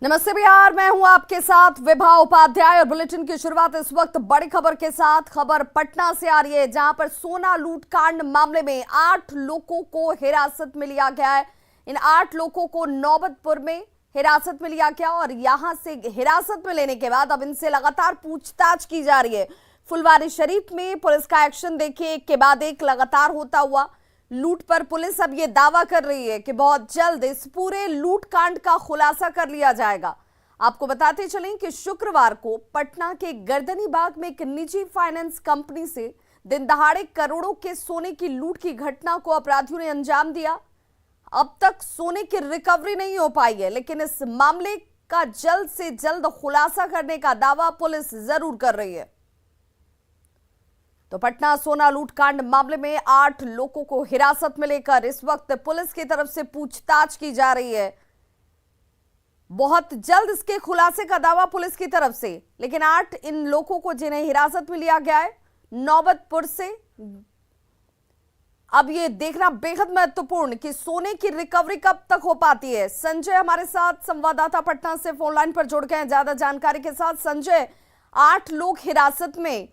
नमस्ते बिहार, मैं हूं आपके साथ विभा उपाध्याय और बुलेटिन की शुरुआत इस वक्त बड़ी खबर के साथ। खबर पटना से आ रही है, जहां पर सोना लूट कांड मामले में 8 लोगों को हिरासत में लिया गया है। इन 8 लोगों को नौबतपुर में हिरासत में लिया गया और यहां से हिरासत में लेने के बाद अब इनसे लगातार पूछताछ की जा रही है। फुलवारी शरीफ में पुलिस का एक्शन देखिए, एक के बाद एक लगातार होता हुआ लूट पर पुलिस अब यह दावा कर रही है कि बहुत जल्द इस पूरे लूट कांड का खुलासा कर लिया जाएगा। आपको बताते चलें कि शुक्रवार को पटना के गर्दनी बाग में एक निजी फाइनेंस कंपनी से दिन दहाड़े करोड़ों के सोने की लूट की घटना को अपराधियों ने अंजाम दिया। अब तक सोने की रिकवरी नहीं हो पाई है, लेकिन इस मामले का जल्द से जल्द खुलासा करने का दावा पुलिस जरूर कर रही है। तो पटना सोना लूट कांड मामले में 8 लोगों को हिरासत में लेकर इस वक्त पुलिस की तरफ से पूछताछ की जा रही है। बहुत जल्द इसके खुलासे का दावा पुलिस की तरफ से, लेकिन 8 इन लोगों को जिन्हें हिरासत में लिया गया है नौबतपुर से, अब ये देखना बेहद महत्वपूर्ण कि सोने की रिकवरी कब तक हो पाती है। संजय हमारे साथ संवाददाता पटना से फोन लाइन पर जुड़ गए हैं ज्यादा जानकारी के साथ। संजय, 8 लोग हिरासत में,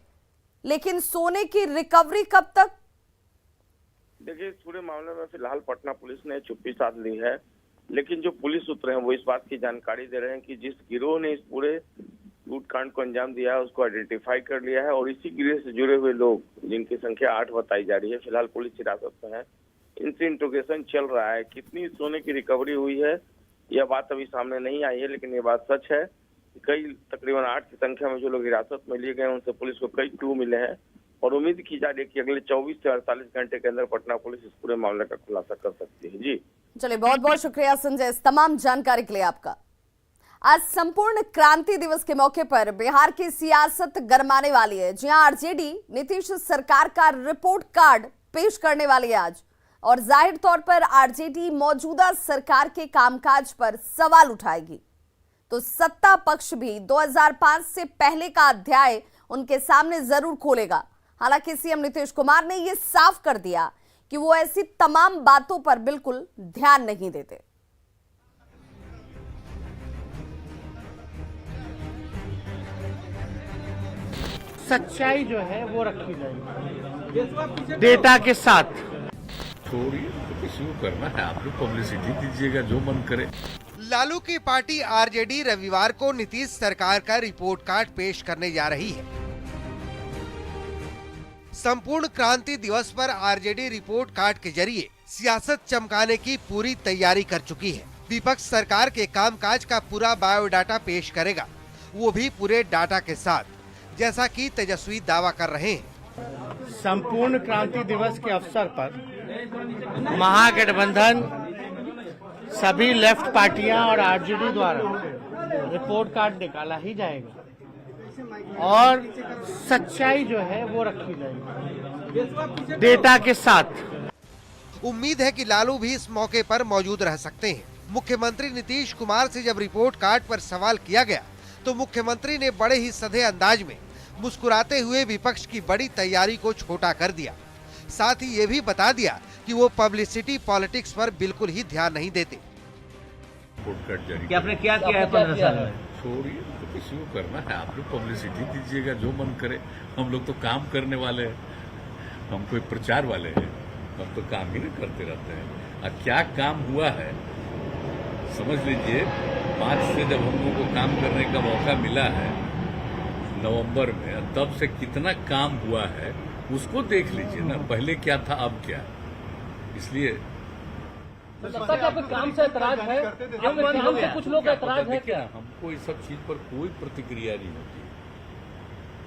लेकिन सोने की रिकवरी कब तक? देखिए, इस पूरे मामले में फिलहाल पटना पुलिस ने चुप्पी साध ली है, लेकिन जो पुलिस सूत्र हैं वो इस बात की जानकारी दे रहे हैं कि जिस गिरोह ने इस पूरे लूटकांड को अंजाम दिया है उसको आइडेंटिफाई कर लिया है और इसी गिरोह से जुड़े हुए लोग, जिनकी संख्या 8 बताई जा रही है, फिलहाल पुलिस हिरासत में है। इनसे इंट्रोगेशन चल रहा है। कितनी सोने की रिकवरी हुई है यह बात अभी सामने नहीं आई है, लेकिन ये बात सच है। कई तकरीबन 8 की संख्या में जो लोग हिरासत में लिए गए उनसे पुलिस को कई क्लू मिले हैं और उम्मीद की जा रही है कि अगले 24 से 48 घंटे के अंदर पटना पुलिस इस पूरे मामले का खुलासा कर सकती है। जी चलिए, बहुत बहुत शुक्रिया संजय इस तमाम जानकारी के लिए आपका। आज संपूर्ण क्रांति दिवस के मौके पर बिहार की सियासत गरमाने वाली है। जी हां, आरजेडी नीतीश सरकार का रिपोर्ट कार्ड पेश करने वाली है आज, और जाहिर तौर पर आरजेडी मौजूदा सरकार के कामकाज पर सवाल उठाएगी। तो सत्ता पक्ष भी 2005 से पहले का अध्याय उनके सामने जरूर खोलेगा। हालांकि सीएम नीतीश कुमार ने यह साफ कर दिया कि वो ऐसी तमाम बातों पर बिल्कुल ध्यान नहीं देते। सच्चाई जो है वो रखी जाएगी डेटा के साथ। छोड़िए, तो किसी को करना है, आप लोग पब्लिसिटी दीजिएगा जो मन करे। लालू की पार्टी आरजेडी रविवार को नीतीश सरकार का रिपोर्ट कार्ड पेश करने जा रही है। संपूर्ण क्रांति दिवस पर आरजेडी रिपोर्ट कार्ड के जरिए सियासत चमकाने की पूरी तैयारी कर चुकी है। विपक्ष सरकार के कामकाज का पूरा बायोडाटा पेश करेगा, वो भी पूरे डाटा के साथ, जैसा कि तेजस्वी दावा कर रहे हैं। संपूर्ण क्रांति दिवस के अवसर पर महागठबंधन, सभी लेफ्ट पार्टियां और आरजेडी द्वारा रिपोर्ट कार्ड निकाला ही जाएगा और सच्चाई जो है वो रखी जाएगी डेटा के साथ। उम्मीद है कि लालू भी इस मौके पर मौजूद रह सकते हैं। मुख्यमंत्री नीतीश कुमार से जब रिपोर्ट कार्ड पर सवाल किया गया तो मुख्यमंत्री ने बड़े ही सधे अंदाज में मुस्कुराते हुए विपक्ष की बड़ी तैयारी को छोटा कर दिया। साथ ही ये भी बता दिया कि वो पब्लिसिटी पॉलिटिक्स पर बिल्कुल ही ध्यान नहीं देते। कि आपने क्या किया है 15 साल में? छोड़िए, तो किसी को करना है, आप लोग पब्लिसिटी दीजिएगा जो मन करे। हम लोग तो काम करने वाले हैं, हम कोई प्रचार वाले हैं, हम तो काम ही नहीं करते रहते हैं। और क्या काम हुआ है समझ लीजिए, 5 से जब हम लोगों को काम करने का मौका मिला है नवंबर में, तब से कितना काम हुआ है उसको देख लीजिए ना। पहले क्या था, अब क्या। इसलिए काम से एतराज है, काम से कुछ लोग एतराज है क्या? हमको इस सब चीज पर कोई प्रतिक्रिया नहीं होती।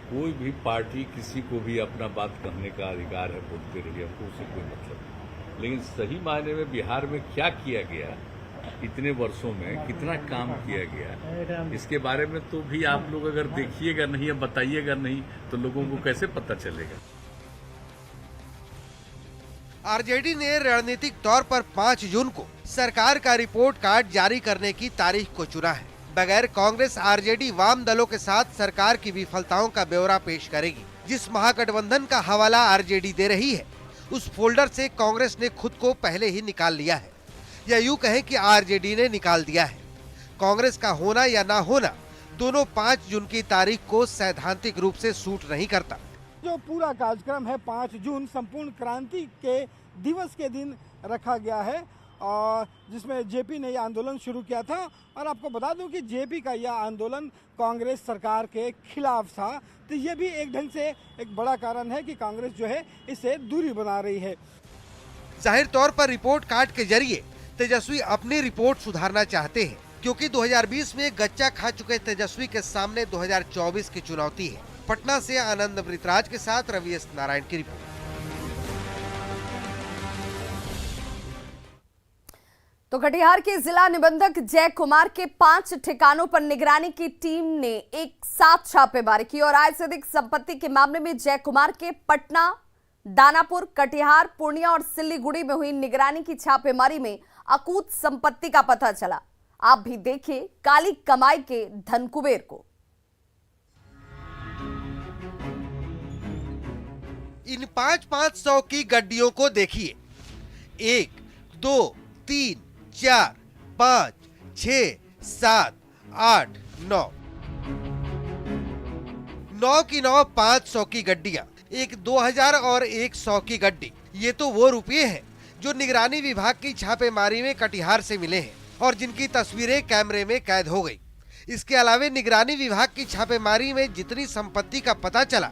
कोई भी पार्टी किसी को भी अपना बात कहने का अधिकार है, बोलते रहिए, हमको उससे कोई मतलब नहीं। लेकिन सही मायने में बिहार में क्या किया गया, इतने वर्षों में कितना काम किया गया, इसके बारे में तो भी आप लोग अगर देखिएगा नहीं या बताइएगा नहीं तो लोगों को कैसे पता चलेगा। आरजेडी ने रणनीतिक तौर पर 5 जून को सरकार का रिपोर्ट कार्ड जारी करने की तारीख को चुना है। बगैर कांग्रेस आरजेडी वाम दलों के साथ सरकार की विफलताओं का ब्यौरा पेश करेगी। जिस महागठबंधन का हवाला आरजेडी दे रही है, उस फोल्डर से कांग्रेस ने खुद को पहले ही निकाल लिया है, या यूं कहें कि आरजेडी ने निकाल दिया है। कांग्रेस का होना या ना होना दोनों 5 जून की तारीख को सैद्धांतिक रूप से सूट नहीं करता। जो पूरा कार्यक्रम है 5 जून संपूर्ण क्रांति के दिवस के दिन रखा गया है और जिसमें जेपी ने यह आंदोलन शुरू किया था। और आपको बता दूं कि जेपी का यह आंदोलन कांग्रेस सरकार के खिलाफ था, तो ये भी एक ढंग से एक बड़ा कारण है कि कांग्रेस जो है इससे दूरी बना रही है। जाहिर तौर पर रिपोर्ट कार्ड के जरिए तेजस्वी अपनी रिपोर्ट सुधारना चाहते हैं, क्योंकि 2020 में गच्चा खा चुके तेजस्वी के सामने 2024 की चुनौती है। पटना से आनंद अमृतराज के साथ रवि एस नारायण की रिपोर्ट। तो कटिहार के जिला निबंधक जय कुमार के 5 ठिकानों पर निगरानी की टीम ने एक साथ छापेमारी की और आय से अधिक संपत्ति के मामले में जय कुमार के पटना, दानापुर, कटिहार, पूर्णिया और सिल्लीगुड़ी में हुई निगरानी की छापेमारी में अकूत संपत्ति का पता चला। आप भी देखिए काली कमाई के धन कुबेर को। इन 500 की गड्डियों को देखिए। 1, 2, 3, 4, 5, 6, 7, 8, 9। 9 की 9 500 की गड्डियां, एक 2000 और एक 100 की गड्डी। ये तो वो रुपये हैं जो निगरानी विभाग की छापेमारी में कटिहार से मिले हैं और जिनकी तस्वीरें कैमरे में कैद हो गई। इसके अलावा निगरानी विभाग की छापेमारी में जितनी संपत्ति का पता चला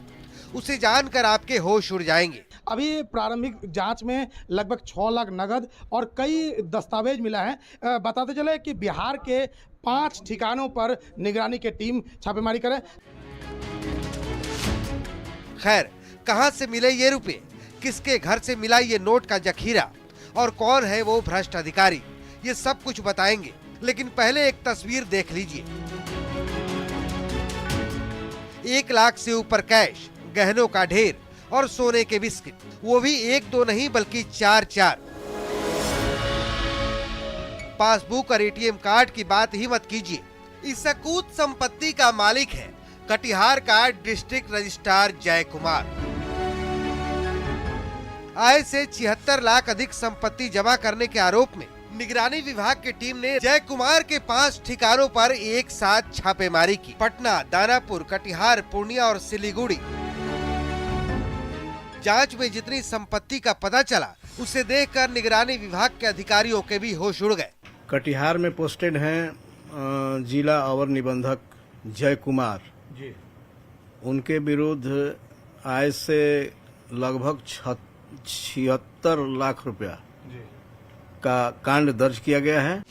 उसे जानकर आपके होश उड़ जाएंगे। अभी प्रारंभिक जांच में लगभग 6 लाख नगद और कई दस्तावेज मिला है। बताते चले कि बिहार के 5 ठिकानों पर निगरानी की टीम छापेमारी करे। खैर, कहां से मिले ये रुपए, किसके घर से मिला ये नोट का जखीरा और कौन है वो भ्रष्ट अधिकारी, ये सब कुछ बताएंगे। लेकिन पहले एक तस्वीर देख लीजिए। 1 लाख से ऊपर कैश, गहनों का ढेर और सोने के बिस्किट, वो भी 1-2 नहीं बल्कि 4-4। पासबुक और एटीएम कार्ड की बात ही मत कीजिए। इस अकूत संपत्ति का मालिक है कटिहार का डिस्ट्रिक्ट रजिस्ट्रार जय कुमार। आय से 76 लाख अधिक संपत्ति जमा करने के आरोप में निगरानी विभाग की टीम ने जय कुमार के 5 ठिकानों पर एक साथ छापेमारी की। पटना, दानापुर, कटिहार, पूर्णिया और सिलीगुड़ी। जांच में जितनी संपत्ति का पता चला उसे देखकर निगरानी विभाग के अधिकारियों के भी होश उड़ गए। कटिहार में पोस्टेड हैं जिला अवर निबंधक जय कुमार जी। उनके विरुद्ध आय से लगभग 76 लाख रुपया का कांड दर्ज किया गया है।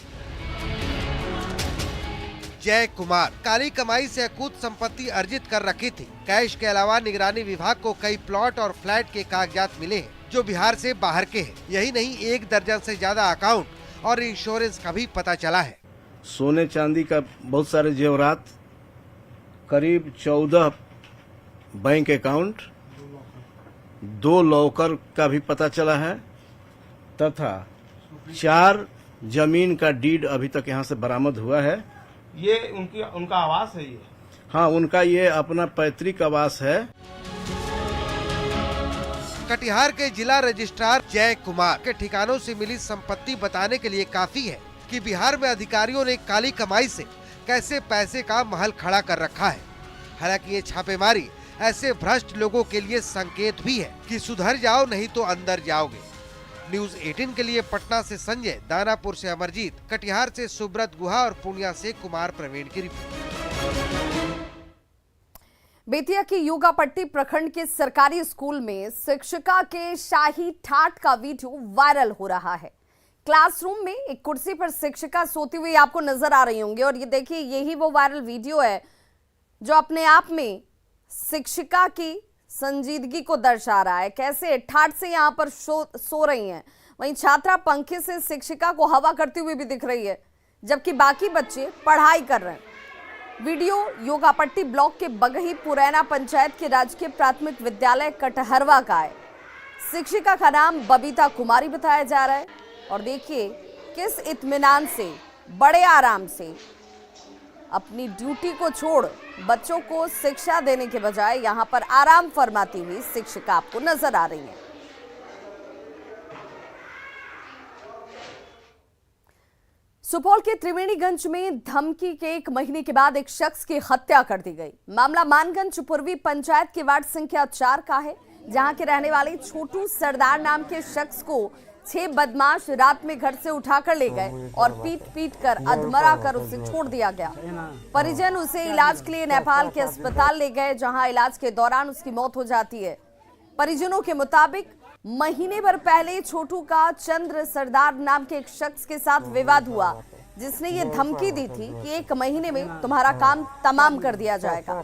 जय कुमार काली कमाई से अकूत संपत्ति अर्जित कर रखी थी। कैश के अलावा निगरानी विभाग को कई प्लॉट और फ्लैट के कागजात मिले हैं जो बिहार से बाहर के हैं। यही नहीं, 1 दर्जन से ज्यादा अकाउंट और इंश्योरेंस का भी पता चला है। सोने चांदी का बहुत सारे जेवरात, करीब 14 बैंक अकाउंट, 2 लॉकर का भी पता चला है तथा 4 जमीन का डीड अभी तक यहाँ से बरामद हुआ है। ये उनका आवास है। ये हाँ, उनका ये अपना पैतृक आवास है। कटिहार के जिला रजिस्ट्रार जय कुमार के ठिकानों से मिली संपत्ति बताने के लिए काफी है कि बिहार में अधिकारियों ने काली कमाई से कैसे पैसे का महल खड़ा कर रखा है। हालांकि ये छापेमारी ऐसे भ्रष्ट लोगों के लिए संकेत भी है कि सुधर जाओ नहीं तो अंदर जाओगे। न्यूज़ 18 के लिए पटना से संजय, दानापुर से अमरजीत, कटिहार से सुब्रत गुहा और पूर्णिया से कुमार प्रवीण की रिपोर्ट। बेतिया की योगापट्टी प्रखंड के सरकारी स्कूल में शिक्षिका के शाही ठाठ का वीडियो वायरल हो रहा है। क्लासरूम में एक कुर्सी पर शिक्षिका सोती हुई आपको नजर आ रही होंगी और ये देखिए, यही वो वायरल वीडियो है जो अपने आप में शिक्षिका की संजीदगी को दर्शा रहा है। कैसे ठाठ से यहाँ पर सो रही हैं, वहीं छात्रा पंखे से शिक्षिका को हवा करती हुई भी दिख रही है, जबकि बाकी बच्चे पढ़ाई कर रहे हैं। वीडियो योगापट्टी ब्लॉक के बगही पुरैना पंचायत के राजकीय प्राथमिक विद्यालय कटहरवा का है। शिक्षिका का नाम बबीता कुमारी बताया जा रहा है और देखिए किस इत्मीनान से, बड़े आराम से अपनी ड्यूटी को छोड़ बच्चों को शिक्षा देने के बजाय यहां पर आराम फरमाती हुई शिक्षिका आपको नजर आ रही है। सुपौल के त्रिवेणीगंज में धमकी के 1 महीने के बाद एक शख्स की हत्या कर दी गई। मामला मानगंज पूर्वी पंचायत के वार्ड संख्या 4 का है, जहां के रहने वाले छोटू सरदार नाम के शख्स को 6 बदमाश रात में घर से उठाकर ले गए और पीट कर अधमरा कर उसे छोड़ दिया गया। परिजन उसे इलाज के लिए नेपाल के अस्पताल ले गए, जहां इलाज के दौरान उसकी मौत हो जाती है। परिजनों के मुताबिक महीने भर पहले छोटू का चंद्र सरदार नाम के एक शख्स के साथ विवाद हुआ, जिसने ये धमकी दी थी कि 1 महीने में तुम्हारा काम तमाम कर दिया जाएगा,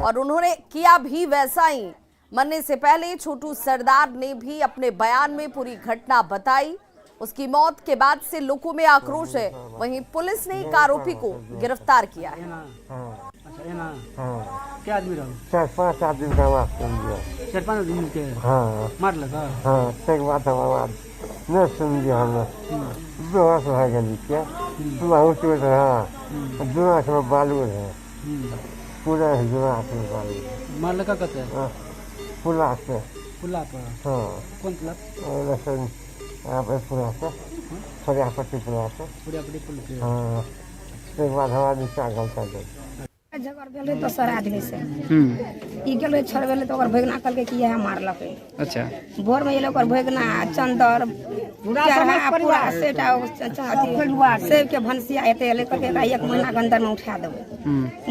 और उन्होंने किया भी वैसा ही। मरने से पहले छोटू सरदार ने भी अपने बयान में पूरी घटना बताई। उसकी मौत के बाद से लोगों में आक्रोश है। वहीं पुलिस ने एक आरोपी को गिरफ्तार किया है। क्या आदमी रहो? 4-5 आदमी का आवाज सुन लिया। 4-5 दिन के हाँ मार लगा। हाँ एक बात आवाज न सुन लिया हमने। बेहोश हो गई क्या? बहुत उठ रहा दिमाग में बालू है, पूरा दिमाग में बालू। मार लगा कहते हैं पुला से। पुला पर? हाँ कौन पुला? लसन आप पुला से फरियापट्टी पुला से। फरियापट्टी पुल से। हाँ एक बात हमारा नीचा गलता दे झगड़ गेल दोसर आदमी से ई गेल छोड़ गेल तो भगना कहलकै कि यह मारलक। अच्छा भोर में एलो भगना चंदर पूरा सेटा सेब के भनसिया एते एले कहलकै 1 महीना के अंदर में उठा देबै।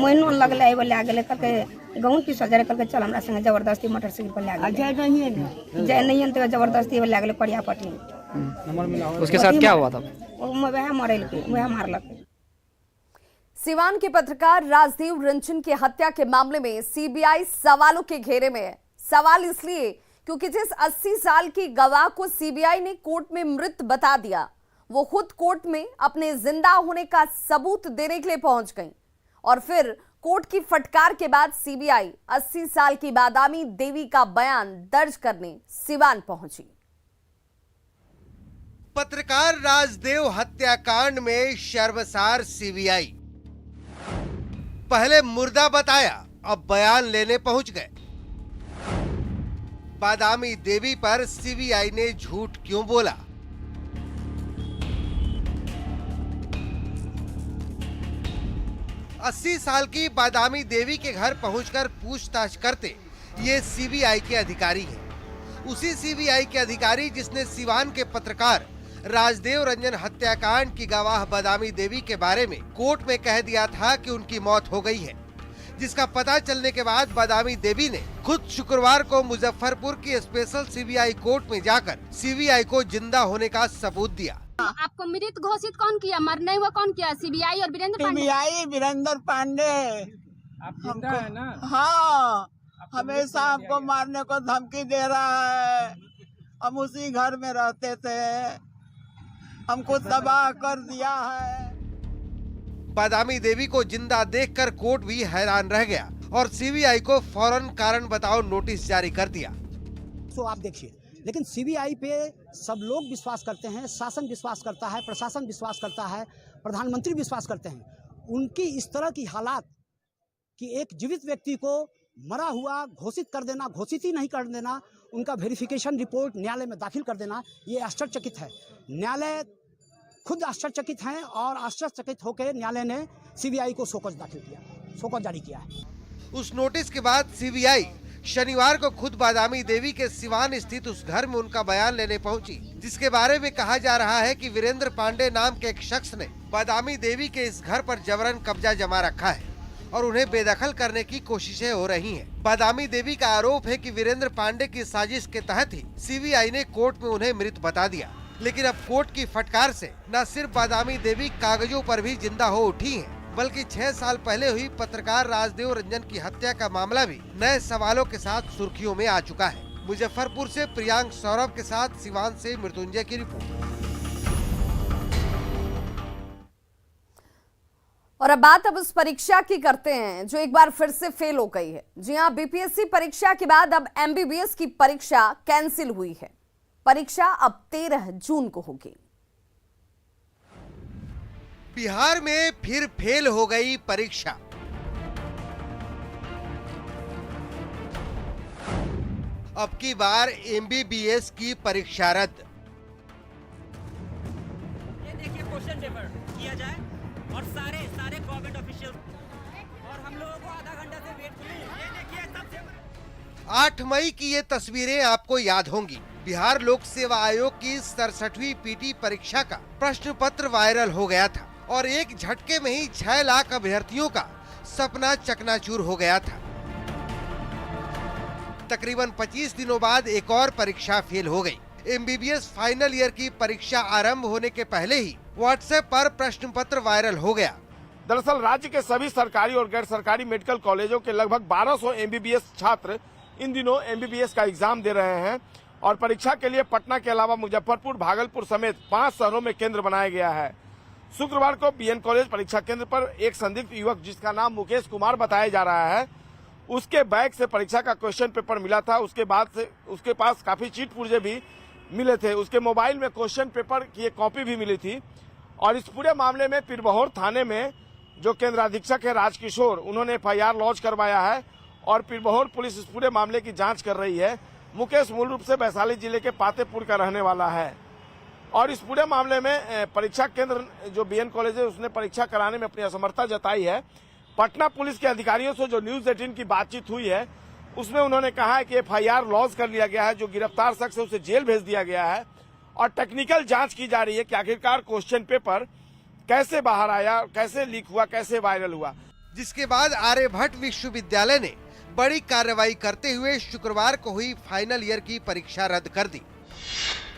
महीनो लगले एगो लै गेले कहलकै गहूँ की सजरे कहलकै चल हमरा संगे जबरदस्ती मोटरसाइकिल पर लै गेल। जाय नहीं तो जबरदस्ती लै गेले परियापट्टी। उसके साथ क्या हुआ था? वह मरेलकै, वह मारलक। सिवान के पत्रकार राजदेव रंजन की हत्या के मामले में सीबीआई सवालों के घेरे में है। सवाल इसलिए क्योंकि जिस 80 साल की गवाह को सीबीआई ने कोर्ट में मृत बता दिया, वो खुद कोर्ट में अपने जिंदा होने का सबूत देने के लिए पहुंच गई, और फिर कोर्ट की फटकार के बाद सीबीआई 80 साल की बादामी देवी का बयान दर्ज करने सिवान पहुंची। पत्रकार राजदेव हत्याकांड में शर्मसार सीबीआई। पहले मुर्दा बताया, अब बयान लेने पहुंच गए। बादामी देवी पर सीबीआई ने झूठ क्यों बोला? अस्सी साल की बादामी देवी के घर पहुंचकर पूछताछ करते ये सीबीआई के अधिकारी हैं। उसी सीबीआई के अधिकारी जिसने सिवान के पत्रकार राजदेव रंजन हत्याकांड की गवाह बादामी देवी के बारे में कोर्ट में कह दिया था कि उनकी मौत हो गई है, जिसका पता चलने के बाद बादामी देवी ने खुद शुक्रवार को मुजफ्फरपुर की स्पेशल सीबीआई कोर्ट में जाकर सीबीआई को जिंदा होने का सबूत दिया। आपको मृत घोषित कौन किया? मरने हुआ कौन किया? सीबीआई और वीरेंद्र पांडे। सीबीआई वीरेंद्र पांडे। आप जिंदा है ना? हाँ, हमेशा हमको मारने को धमकी दे रहा है। हम उसी घर में रहते थे, हमको तबाह कर दिया है। बादामी देवी को जिंदा देखकर कोर्ट भी हैरान रह गया और सीबीआई को फौरन कारण बताओ नोटिस जारी कर दिया। तो आप देखिए, लेकिन सीबीआई पे सब लोग विश्वास करते हैं, शासन विश्वास करता है, प्रशासन विश्वास करता है, प्रधानमंत्री विश्वास करते हैं। उनकी इस तरह की हालात कि एक जीवित व्यक्ति को मरा हुआ घोषित कर देना, घोषित ही नहीं कर देना, उनका वेरिफिकेशन रिपोर्ट न्यायालय में दाखिल कर देना, ये आश्चर्यचकित है। न्यायालय खुद आश्चर्यचकित हैं और आश्चर्यचकित होकर न्यायालय ने सीबीआई को शोकज दाखिल किया, शोकज जारी किया है। उस नोटिस के बाद सीबीआई शनिवार को खुद बादामी देवी के सिवान स्थित उस घर में उनका बयान लेने पहुंची, जिसके बारे में कहा जा रहा है कि वीरेंद्र पांडे नाम के एक शख्स ने बादामी देवी के इस घर पर जबरन कब्जा जमा रखा है और उन्हें बेदखल करने की कोशिशें हो रही हैं। बादामी देवी का आरोप है कि वीरेंद्र पांडे की साजिश के तहत ही सीबीआई ने कोर्ट में उन्हें मृत बता दिया। लेकिन अब कोर्ट की फटकार से न सिर्फ बादामी देवी कागजों पर भी जिंदा हो उठी हैं, बल्कि 6 साल पहले हुई पत्रकार राजदेव रंजन की हत्या का मामला भी नए सवालों के साथ सुर्खियों में आ चुका है। मुजफ्फरपुर से प्रियांक सौरभ के साथ सिवान से मृत्युंजय की रिपोर्ट। और अब बात उस परीक्षा की करते हैं जो एक बार फिर से फेल हो गई है। जी हां, बीपीएससी परीक्षा के बाद अब एमबीबीएस की परीक्षा कैंसिल हुई है। परीक्षा अब 13 जून को होगी। बिहार में फिर फेल हो गई परीक्षा। अब की बार एमबीबीएस की परीक्षा रद्द। ये देखिए क्वेश्चन पेपर, ये किया जाए और सारे गवर्नमेंट ऑफिशियल और हम लोगों को आधा घंटा से वेट करें। ये देखिए सबसे 8 मई की ये तस्वीरें आपको याद होंगी। बिहार लोक सेवा आयोग की 67वीं पीटी परीक्षा का प्रश्न पत्र वायरल हो गया था और एक झटके में ही 6 लाख अभ्यर्थियों का सपना चकनाचूर हो गया था। तकरीबन 25 दिनों बाद एक और परीक्षा फेल हो गई। एमबीबीएस फाइनल ईयर की परीक्षा आरंभ होने के पहले ही व्हाट्सएप पर प्रश्न पत्र वायरल हो गया। दरअसल राज्य के सभी सरकारी और गैर सरकारी मेडिकल कॉलेजों के लगभग 1200 एमबीबीएस छात्र इन दिनों एमबीबीएस का एग्जाम दे रहे हैं और परीक्षा के लिए पटना के अलावा मुजफ्फरपुर, भागलपुर समेत 5 शहरों में केंद्र बनाया गया है। शुक्रवार को बीएन कॉलेज परीक्षा केंद्र पर एक संदिग्ध युवक जिसका नाम मुकेश कुमार बताया जा रहा है, उसके बैग से परीक्षा का क्वेश्चन पेपर मिला था। उसके बाद से उसके पास काफी चीट पुर्जे भी मिले थे। उसके मोबाइल में क्वेश्चन पेपर की एक कॉपी भी मिली थी और इस पूरे मामले में पीरबहोर थाने में जो केंद्राधीक्षक है राजकिशोर, उन्होंने एफआईआर लॉन्च करवाया है और पीरबहोर पुलिस इस पूरे मामले की जांच कर रही है। मुकेश मूल रूप से वैशाली जिले के पातेपुर का रहने वाला है और इस पूरे मामले में परीक्षा केंद्र जो बीएन कॉलेज है उसने परीक्षा कराने में अपनी असमर्थता जताई है। पटना पुलिस के अधिकारियों से जो न्यूज 18 की बातचीत हुई है उसमें उन्होंने कहा है कि एफआईआर लॉन्च कर लिया गया है, जो गिरफ्तार शख्स है उसे जेल भेज दिया गया है और टेक्निकल जांच की जा रही है कि आखिरकार क्वेश्चन पेपर कैसे बाहर आया, कैसे लीक हुआ, कैसे वायरल हुआ। जिसके बाद आर्यभट्ट विश्वविद्यालय ने बड़ी कार्रवाई करते हुए शुक्रवार को हुई फाइनल ईयर की परीक्षा रद्द कर दी।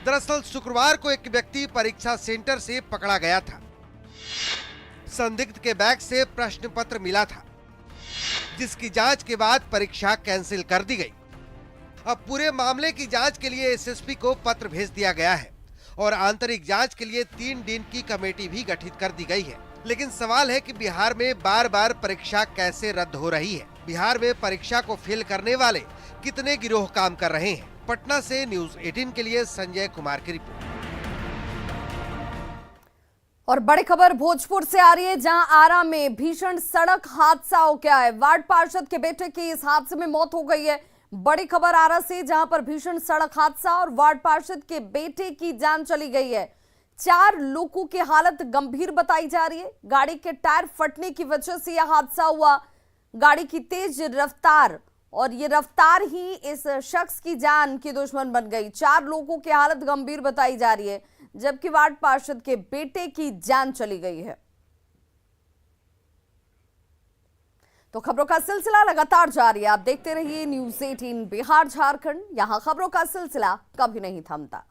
दरअसल शुक्रवार को एक व्यक्ति परीक्षा सेंटर से पकड़ा गया था। संदिग्ध के बैग से प्रश्न पत्र मिला था, जिसकी जांच के बाद परीक्षा कैंसिल कर दी गई। अब पूरे मामले की जांच के लिए एसएसपी को पत्र भेज दिया गया है और आंतरिक जांच के लिए 3 दिन की कमेटी भी गठित कर दी गई है। लेकिन सवाल है कि बिहार में बार बार परीक्षा कैसे रद्द हो रही है? बिहार में परीक्षा को फेल करने वाले कितने गिरोह काम कर रहे हैं? पटना से न्यूज 18 के लिए संजय कुमार की रिपोर्ट। और बड़ी खबर भोजपुर से आ रही है, जहां आरा में भीषण सड़क हादसा हो गया है। वार्ड पार्षद के बेटे की इस हादसे में मौत हो गई है। बड़ी खबर आरा से, जहां पर भीषण सड़क हादसा और वार्ड पार्षद के बेटे की जान चली गई है। 4 लोगों की हालत गंभीर बताई जा रही है। गाड़ी के टायर फटने की वजह से यह हादसा हुआ। गाड़ी की तेज रफ्तार और ये रफ्तार ही इस शख्स की जान की दुश्मन बन गई। 4 लोगों की हालत गंभीर बताई जा रही है, जबकि वार्ड पार्षद के बेटे की जान चली गई है। तो खबरों का सिलसिला लगातार जारी है। आप देखते रहिए न्यूज़ 18 बिहार झारखंड। यहां खबरों का सिलसिला कभी नहीं थमता।